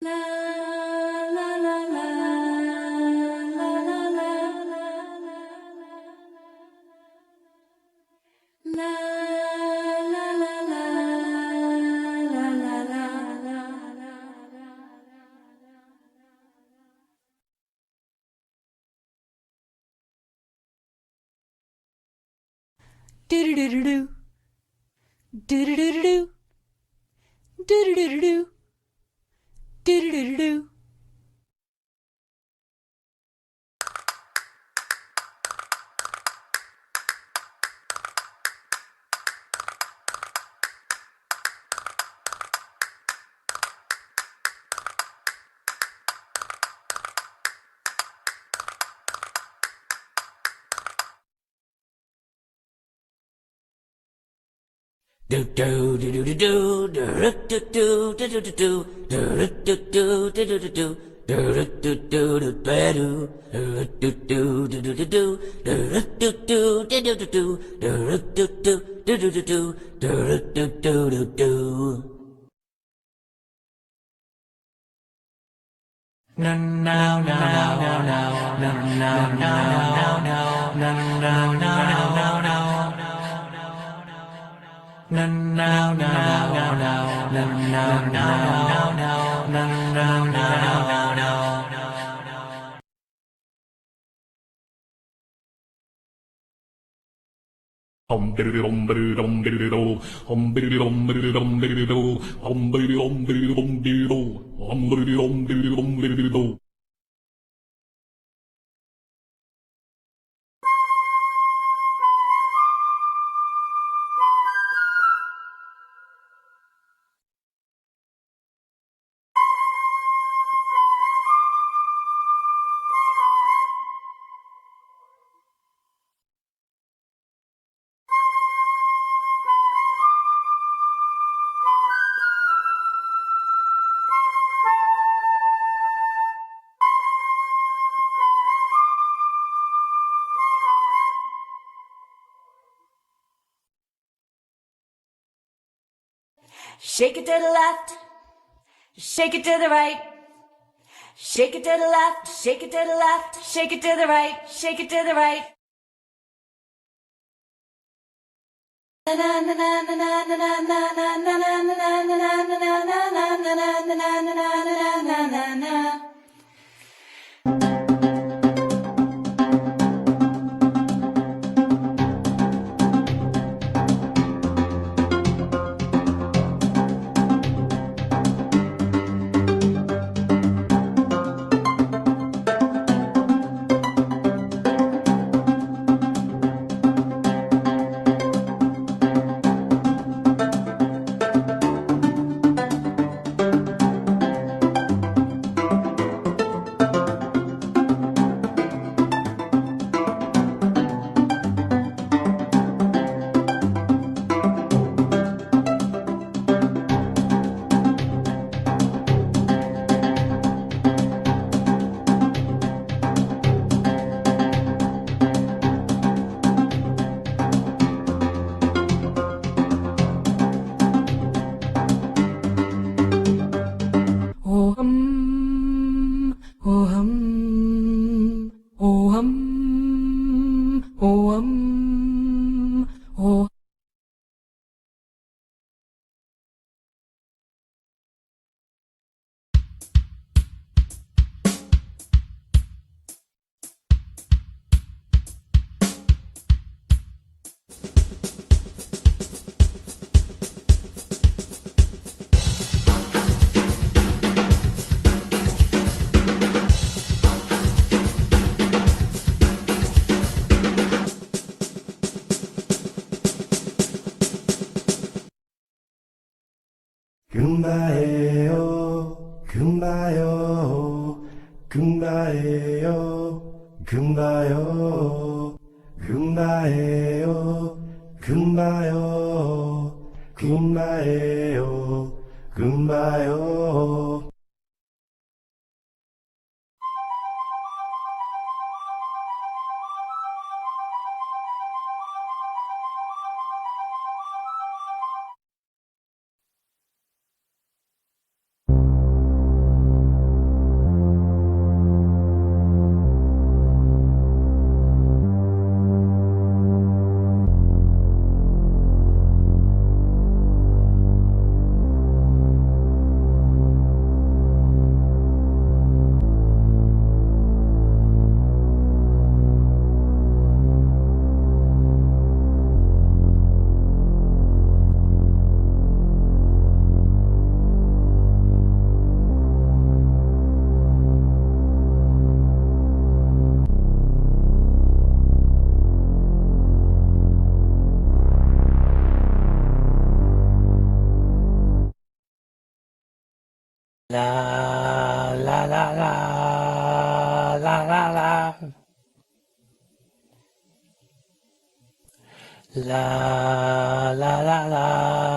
La la la la la la la la la la do do do do do do do do do do do do do do do do. Do do do do do do do do do do do do do do do do do do do. Hum biddly dum biddly dum biddly do. Hum biddly dum biddly dum biddly do. Hum biddly dum biddly dum biddly do. Hum biddly dum biddly dum biddly do. Shake it to the left, shake it to the right. Shake it to the left, shake it to the left, shake it to the right, shake it to the right. Oh oh oh oh oh. 금바에요 금바요 금바에요 금바요 금바에요 금바요 금바에요 금바요 la la la la